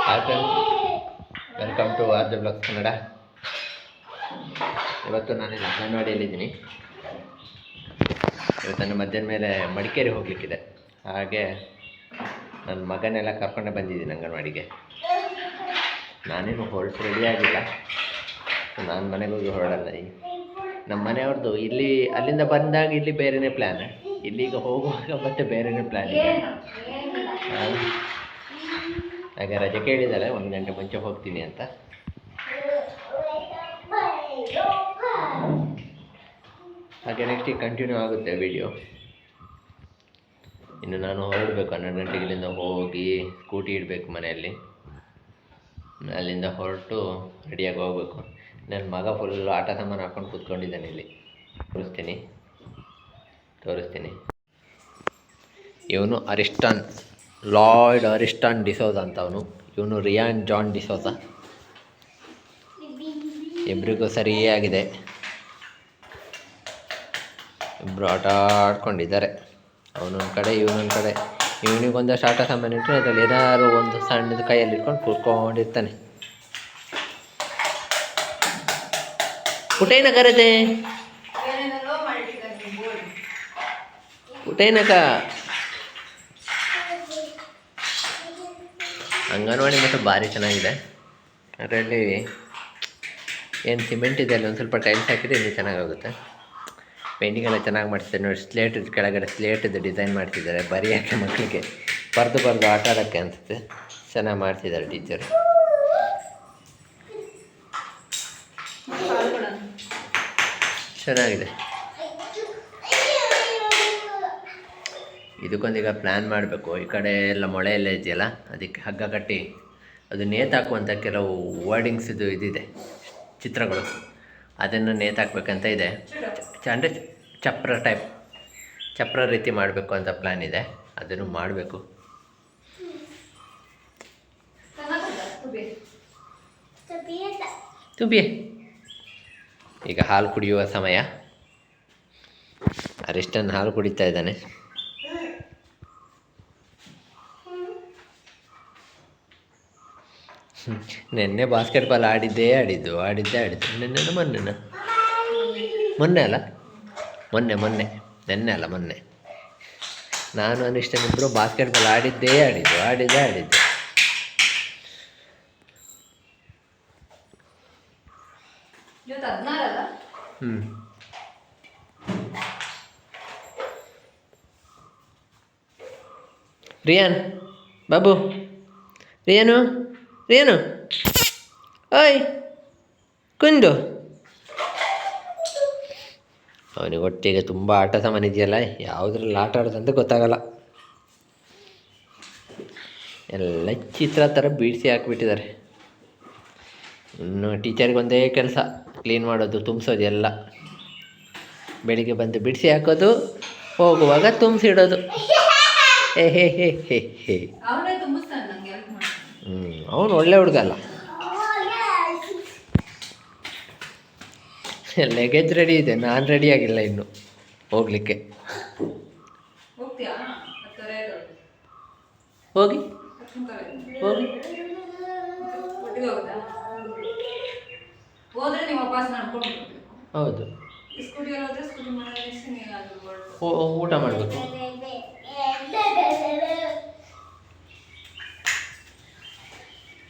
Hi friends, welcome to R J blogs Kannada. ಇವತ್ತು ನಾನಿಲ್ಲಿ ಅಂಗನವಾಡಿಯಲ್ಲಿದ್ದೀನಿ. ಇವತ್ತು ನನ್ನ ಮಧ್ಯಾಹ್ನ ಮೇಲೆ ಮಡಿಕೇರಿ ಹೋಗಲಿಕ್ಕಿದೆ. ಹಾಗೆ ನನ್ನ ಮಗನೆಲ್ಲ ಕರ್ಕೊಂಡೆ ಬಂದಿದ್ದೀನಿ ಅಂಗನವಾಡಿಗೆ. ನಾನೇನು ಹೊರಟು ರೆಡಿ ಆಗಿಲ್ಲ. ನಾನು ಮನೆಗೆ ಹೋಗಿ ಹೊರಡಲ್ಲ. ನಮ್ಮ ಮನೆಯವ್ರದ್ದು ಇಲ್ಲಿ ಅಲ್ಲಿಂದ ಬಂದಾಗ ಇಲ್ಲಿ ಬೇರೆಯೇ ಪ್ಲ್ಯಾನ್, ಇಲ್ಲಿಗ ಹೋಗುವಾಗ ಮತ್ತೆ ಬೇರೆಯೇ ಪ್ಲ್ಯಾನ್ ಇದೆ. ಹಾಗೆ ರಜೆ ಕೇಳಿದ್ದಾರೆ, 1 ಗಂಟೆ ಮುಂಚೆ ಹೋಗ್ತೀನಿ ಅಂತ. ಹಾಗೆ ನೆಕ್ಸ್ಟ್ ಕಂಟಿನ್ಯೂ ಆಗುತ್ತೆ ವಿಡಿಯೋ. ಇನ್ನು ನಾನು ಹೊರಡಬೇಕು 12 ಗಂಟೆಗೆ. ಇಲ್ಲಿಂದ ಹೋಗಿ ಸ್ಕೂಟಿ ಇಡಬೇಕು ಮನೆಯಲ್ಲಿ. ಅಲ್ಲಿಂದ ಹೊರಟು ರೆಡಿಯಾಗಿ ಹೋಗಬೇಕು. ನನ್ನ ಮಗ ಫುಲ್ ಆಟ ಸಾಮಾನು ಹಾಕ್ಕೊಂಡು ಕೂತ್ಕೊಂಡಿದ್ದಾನೆ ಇಲ್ಲಿ. ತೋರಿಸ್ತೀನಿ. ಇವನು ಲಾಯ್ಡ್ ಅರಿಸ್ಟಾನ್ ಡಿಸೋಜ ಅಂತ ಅವನು. ಇವನು ರಿಯಾನ್ ಜಾನ್ ಡಿಸೋಜ. ಇಬ್ಬರಿಗೂ ಸರಿಯಾಗಿದೆ. ಇಬ್ಬರು ಆಟ ಆಡ್ಕೊಂಡಿದ್ದಾರೆ. ಅವನೊಂದು ಕಡೆ ಇವನೊಂದು ಕಡೆ. ಇವನಿಗೊಂದಷ್ಟು ಆಟ ಸಾಮಾನು ಇಟ್ಟರೆ ಅದರಲ್ಲಿ ಏನಾದ್ರು ಒಂದು ಸಣ್ಣದು ಕೈಯಲ್ಲಿ ಇಟ್ಕೊಂಡು ಕೂತ್ಕೊಂಡಿರ್ತಾನೆ. ಕುಟೇನ ಕರೆದೆ ಕುಟೇನಕ. ಅಂಗನವಾಡಿ ಮತ್ತು ಭಾರಿ ಚೆನ್ನಾಗಿದೆ. ಅದರಲ್ಲಿ ಏನು ಸಿಮೆಂಟ್ ಇದೆ, ಅಲ್ಲಿ ಒಂದು ಸ್ವಲ್ಪ ಟೈಲ್ಸ್ ಹಾಕಿದರೆ ಇನ್ನೂ ಚೆನ್ನಾಗಾಗುತ್ತೆ. ಪೇಂಟಿಂಗ್ ಎಲ್ಲ ಚೆನ್ನಾಗಿ ಮಾಡ್ತಿದ್ದಾರೆ ನೋಡಿ. ಕೆಳಗಡೆ ಸ್ಲೇಟದ್ದು ಡಿಸೈನ್ ಮಾಡ್ತಿದ್ದಾರೆ ಬರೆಯೋಕ್ಕೆ, ಮಕ್ಕಳಿಗೆ ಬರೆದು ಆಟ ಆಡೋಕ್ಕೆ ಅನಿಸುತ್ತೆ. ಚೆನ್ನಾಗಿ ಮಾಡ್ತಿದ್ದಾರೆ ಟೀಚರ್. ಚೆನ್ನಾಗಿದೆ. ಇದಕ್ಕೊಂದೀಗ ಪ್ಲ್ಯಾನ್ ಮಾಡಬೇಕು. ಈ ಕಡೆ ಎಲ್ಲ ಮೊಳೆ ಎಲ್ಲ ಇದೆಯಲ್ಲ, ಅದಕ್ಕೆ ಹಗ್ಗ ಕಟ್ಟಿ ಅದು ನೇತಾಕುವಂಥ ಕೆಲವು ವರ್ಡಿಂಗ್ಸ್ ಇದಿದೆ, ಚಿತ್ರಗಳು. ಅದನ್ನು ನೇತಾಕಬೇಕಂತ ಇದೆ. ಅಂದರೆ ಚಪ್ರ ರೀತಿ ಮಾಡಬೇಕು ಅಂತ ಪ್ಲ್ಯಾನ್ ಇದೆ. ಅದನ್ನು ಮಾಡಬೇಕು. ತುಬಿಯೇ ಈಗ ಹಾಲು ಕುಡಿಯುವ ಸಮಯ. ಅರಿಷ್ಟನ್ ಹಾಲು ಕುಡಿತಾ ಇದ್ದಾನೆ. ನೆನ್ನೆ ಬಾಸ್ಕೆಟ್ಬಾಲ್ ಆಡಿದ್ದೆ. ನೆನ್ನೆನ ಮೊನ್ನೆ ಅಲ್ಲ, ಮೊನ್ನೆ ನಾನು ಅನಿಷ್ಟನಿಬ್ಬರು ಬಾಸ್ಕೆಟ್ಬಾಲ್ ಆಡಿದ್ದೆ. ರಿಯಾನ್ ಬಾಬು, ರಿಯಾನು ಓಯ್ ಕುಂದು. ಅವನಿಗೆ ಒಟ್ಟಿಗೆ ತುಂಬ ಆಟ ಸಾಮಾನು ಇದೆಯಲ್ಲ, ಯಾವುದ್ರಲ್ಲಿ ಆಟ ಆಡೋದಂತ ಗೊತ್ತಾಗಲ್ಲ. ಎಲ್ಲ ಚಿತ್ರ ಥರ ಬೀಡಿಸಿ ಹಾಕಿಬಿಟ್ಟಿದ್ದಾರೆ. ಇನ್ನು ಟೀಚರ್ಗೆ ಒಂದೇ ಕೆಲಸ, ಕ್ಲೀನ್ ಮಾಡೋದು, ತುಂಬಿಸೋದು ಎಲ್ಲ. ಬೆಳಿಗ್ಗೆ ಬಂದು ಬಿಡಿಸಿ ಹಾಕೋದು, ಹೋಗುವಾಗ ತುಂಬಿಸಿಡೋದು. ಅವನು ಒಳ್ಳೆ ಹುಡುಗ ಅಲ್ಲ. ಲಗೇಜ್ ರೆಡಿ ಇದೆ, ನಾನು ರೆಡಿ ಆಗಿಲ್ಲ ಇನ್ನು ಹೋಗಲಿಕ್ಕೆ. ಹೋಗಿ ಹೌದು, ಊಟ ಮಾಡಬೇಕು.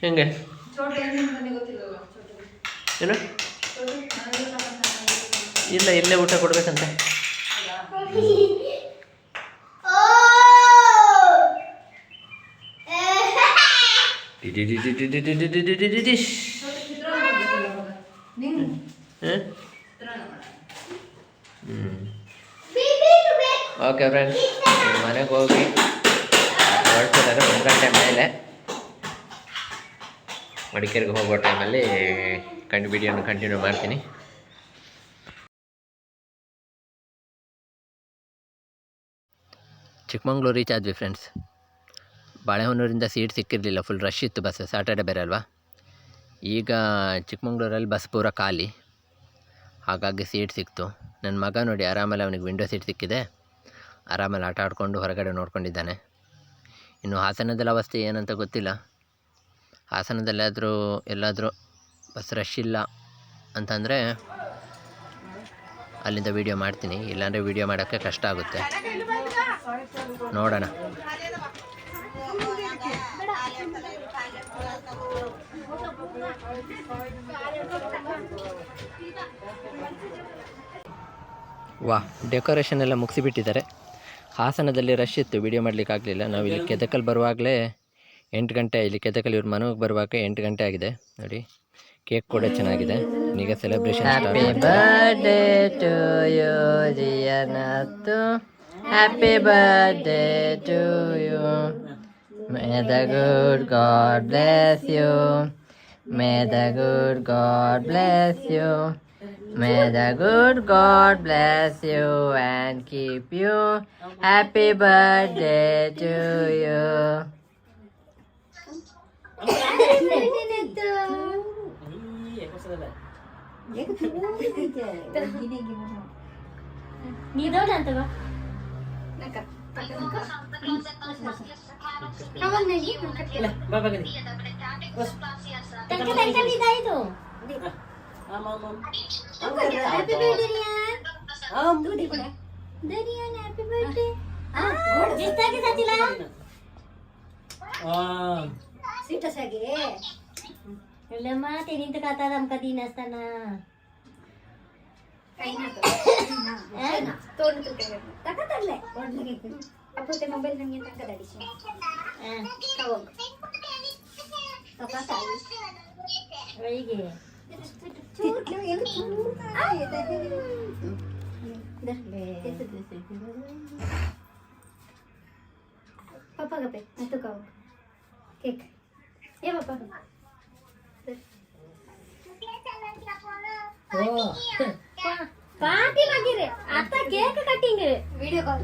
ಹೆಂಗೆ ಏನು ಇಲ್ಲ, ಇಲ್ಲೇ ಊಟ ಕೊಡ್ಬೇಕಂತ. ಓಕೆ ಫ್ರೆಂಡ್ಸ್, ಮನೆಗೆ ಹೋಗಿ ಹೊರಡ್ತಿದ್ದಾರೆ. 1 ಗಂಟೆ ಮೇಲೆ ಮಡಿಕೇರಿಗೆ ಹೋಗೋ ಟೈಮಲ್ಲಿ ವಿಡಿಯೋನ ಕಂಟಿನ್ಯೂ ಮಾಡ್ತೀನಿ. ಚಿಕ್ಕಮಂಗ್ಳೂರು ರೀಚ್ ಆದ್ವಿ ಫ್ರೆಂಡ್ಸ್. ಬಾಳೆಹೊನ್ನೂರಿಂದ ಸೀಟ್ ಸಿಕ್ಕಿರಲಿಲ್ಲ, ಫುಲ್ ರಶ್ ಇತ್ತು ಬಸ್. ಸ್ಯಾಟರ್ಡೆ ಬೇರೆ ಅಲ್ವಾ. ಈಗ ಚಿಕ್ಕಮಂಗ್ಳೂರಲ್ಲಿ ಬಸ್ ಪೂರ ಖಾಲಿ, ಹಾಗಾಗಿ ಸೀಟ್ ಸಿಕ್ತು. ನನ್ನ ಮಗ ನೋಡಿ ಆರಾಮಲ್ಲಿ ಅವನಿಗೆ ವಿಂಡೋ ಸೀಟ್ ಸಿಕ್ಕಿದೆ. ಆರಾಮಲ್ಲಿ ಆಟ ಆಡಿಕೊಂಡು ಹೊರಗಡೆ ನೋಡ್ಕೊಂಡಿದ್ದಾನೆ. ಇನ್ನು ಹಾಸನದಲ್ಲಿ ಅವಸ್ಥೆ ಏನಂತ ಗೊತ್ತಿಲ್ಲ. ಹಾಸನದಲ್ಲಾದರೂ ಎಲ್ಲಾದರೂ ಬಸ್ ರಶ್ ಇಲ್ಲ ಅಂತಂದರೆ ಅಲ್ಲಿಂದ ವೀಡಿಯೋ ಮಾಡ್ತೀನಿ, ಇಲ್ಲಾಂದರೆ ವೀಡಿಯೋ ಮಾಡೋಕ್ಕೆ ಕಷ್ಟ ಆಗುತ್ತೆ. ನೋಡೋಣ. ಡೆಕೋರೇಷನ್ ಎಲ್ಲ ಮುಗಿಸಿಬಿಟ್ಟಿದ್ದಾರೆ. ಹಾಸನದಲ್ಲಿ ರಶ್ ಇತ್ತು, ವೀಡಿಯೋ ಮಾಡಲಿಕ್ಕಾಗಲಿಲ್ಲ. ನಾವು ಇಲ್ಲಿ ಕೆದಕಲ್ಲಿ ಬರುವಾಗಲೇ 8 ಗಂಟೆ, ಇಲ್ಲಿ ಕೆದಕಲ್ಲಿ ಇವ್ರ ಮನೆಗೆ ಬರುವಾಗ 8 ಗಂಟೆ ಆಗಿದೆ ನೋಡಿ. ಕೇಕ್ ಕೂಡ ಚೆನ್ನಾಗಿದೆ. ಈಗ celebration start. Happy birthday to you ಜಿಯನತ್ತು, happy birthday to you, may the good god bless you, may the good god bless you, may the good God bless you and keep you. Happy birthday to you. Happy birthday Rian. Rian happy birthday. Jista ke satila. Sita sage. Lama tinin ta kata ram kadinas tana. Kaina to. Tod to kaya. Takatalle. Tod lagi. Apo te mobile nang yan takadali siya. Tawag. Takatay. Rige. Papa gape, itu kau. Cake. Ya papa. Oh. Party lagi re. Atta cake cutting. Video call.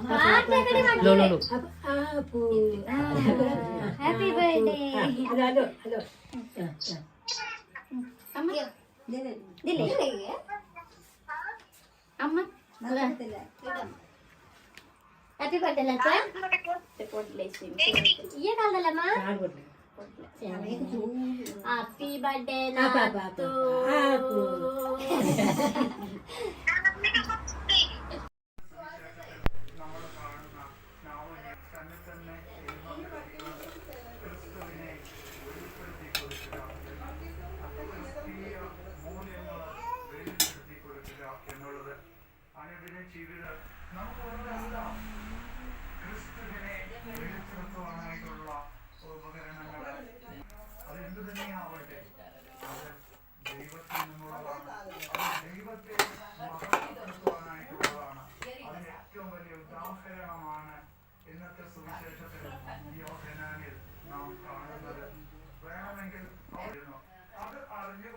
Party kade lagi. No. Apu. Happy birthday. Halo. Amma. Dile. Amma. Happy birthday Lancha. Report blessing. Ye kal dala ma. Happy birthday Lancha. Apu. ഇന്നത്തെ സുവിശേഷത്തിൽ നാം കാണുന്നത് വേണമെങ്കിൽ അത് അറിഞ്ഞു